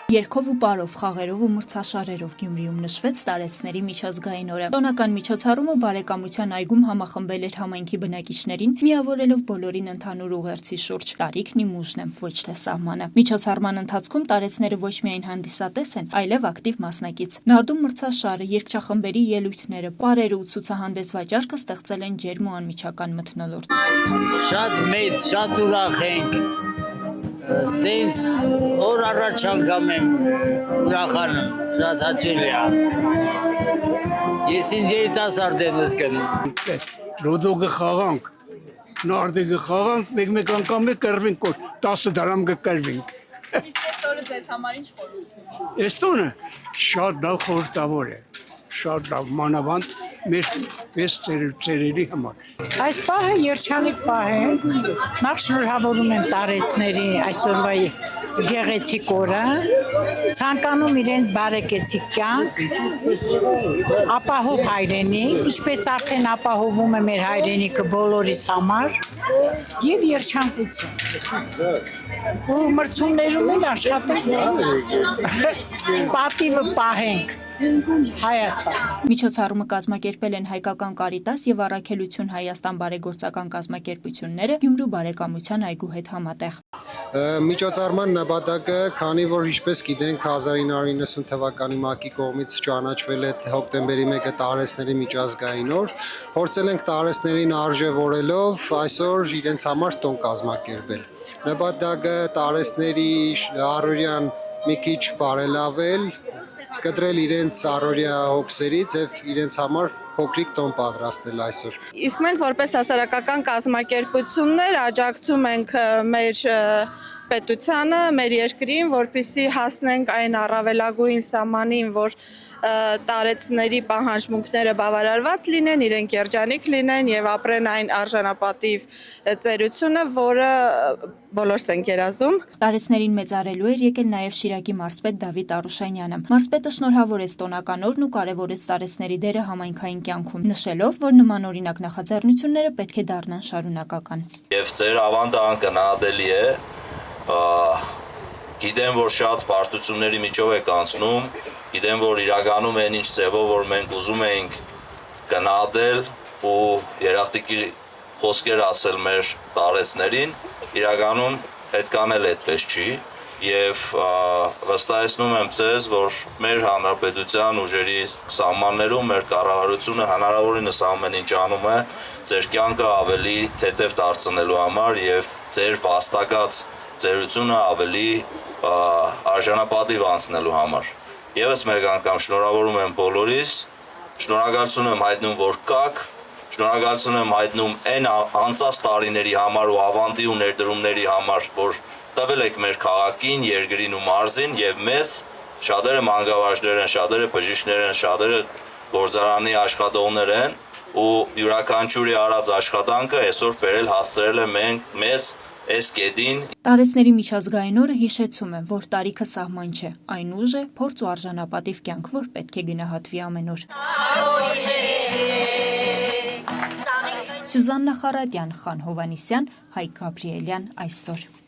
Երգով ու պարով, խաղերով ու մրցաշարերով Գյումրիում նշվեց տարեցների միջազգային օրը։ Տոնական միջոցառումը բարեկամության այգում համախմբել էր համայնքի բնակիչներին, միավորելով բոլորին ընդհանուր ուղերձի շուրջ։ Տարիքն իմ ուժն է, ոչ թե սահմանը։ Միջոցառման ընթացքում տարեցները ոչ միայն հանդիսատես են, այլև ակտիվ մասնակից։ Նարդու մրցաշարը, երգչախմբերի ելույթները, պարերը ու ցուցահանդես վաճառքը ստեղծել են ջերմ ու անմիջական մթնոլորտ։ Շատ մեծ, շատ ուրախ ենք։ Սենց օր առաջ անգամ եմ ուրախանում, շատ հաճելի է։ Ես ինձ երիտասարդ եմ զգում։ Լոդո գխաղանք, նարդի գխաղանք, մեկ անգամ է կրվենք, 10 դրամ գկրվենք։ Իսկ այս օրը ձեզ համար ինչ խորհուրդ ունի։ Այս տոնը շատ լավ խորհրդավոր է, շատ լավ մանավանդ մեր ծերերի համար։ Այս պահը երջանիկ պահ է, նախ շնորհավորում եմ տարեցների այսօրվա գեղեցիկ օրը, ցանկանում իրենց բարեկեցիկ կյանք, ապահով հայրենիք, ինչպես արդեն ապահովում է մեր հայրենիքը բոլորիս համար, եւ երջանկություն։ Ու մրցումներում էլ աշխատենք, պատիվը պահենք Հայաստան։ Միջոցառումը կազմակերպել են Հայկական Կարիտաս եւ Առաքելություն Հայաստան բարեգործական կազմակերպությունները Գյումրու բարեկամության այգու հետ համատեղ։ Միջոցառման նպատակը, քանի որ ինչպես գիտենք 1990 թվականի ՄԱԿ-ի կողմից ճանաչվել է հոկտեմբերի 1-ը տարեցների միջազգային օր, փորձել ենք տարեցներին արժևորելով այսօր իրենց համար տոն կազմակերպել։ Նպատակը տարեցների առօրյան մի քիչ բարելավել, կտրել իրենց առօրյա հոգսերից եւ իրենց համար փոքրիկ տոն պատրաստել այսօր։ Իսկ մենք որպես հասարակական կազմակերպություններ աջակցում ենք մեր պետությանը, մեր երկրին, որպեսզի հասնենք այն առավելագույն սահմանին, որ տարեցների պահանջմունքները բավարարված լինեն, իրենք երջանիկ լինեն եւ ապրեն այն արժանապատիվ ծերությունը, որը բոլորս ենք երազում։ Տարեցներին մեծարելու էր եկել նաև Շիրակի մարզպետ Դավիթ Արուշանյանը։ Մարզպետը շնորհավորեց տոնական օրն ու կարևորեց տարեցների դերը համայնքային կյանքում, նշելով, որ նմանօրինակ նախաձեռնությունները պետք է դառնան շարունակական։ Եվ ձեր ավանդը անկնահատելի է։ Գիտեմ, որ շատ պարտությունների միջով եք անցնում, գիտեմ, որ իրականում այն ինչ ձևով, որ մենք ուզում էինք գնահատել ու երախտիկի խոսքեր ասել մեր տարեցներին, իրականում այդքան էլ այդպես չի եւ վստահեցնում եմ ձեզ, որ մեր հանրապետության ուժերի սահմաններում մեր կառավարությունը հնարավորինս ամեն ինչ անում է ձեր կյանքը ավելի թեթև դարձնելու համար եւ ձեր վաստակած ծերությունը ավելի արժանապատիվ անցնելու համար։ Եվս մեկ անգամ շնորհավորում եմ բոլորիս, շնորհակալություն եմ հայտնում, որ կաք, շնորհակալություն եմ հայտնում այն անցած տարիների համար ու ավանդի ու ներդրումների համար, որ տվել եք մեր քաղաքին, երկրին ու մարզին եւ մեզ, շատերը մանկավարժներ են, շատերը բժիշկներ են, շատերը գործարանի աշխատողներ են ու յուրաքանչյուրի արած աշխատանքը այսօր բերել հասցրել է մեզ այս կետին։ Տարեցների միջազգային օրը հիշեցում է, որ տարիքը սահման չէ, այն ուժ է, փորձ ու արժանապատիվ կյանք, որ պետք է գնահատվի ամեն օր։ Սյուզաննա Խարատյան, Խան Հովանիսյան, Հայկ Գաբրիելյան, Այսօր։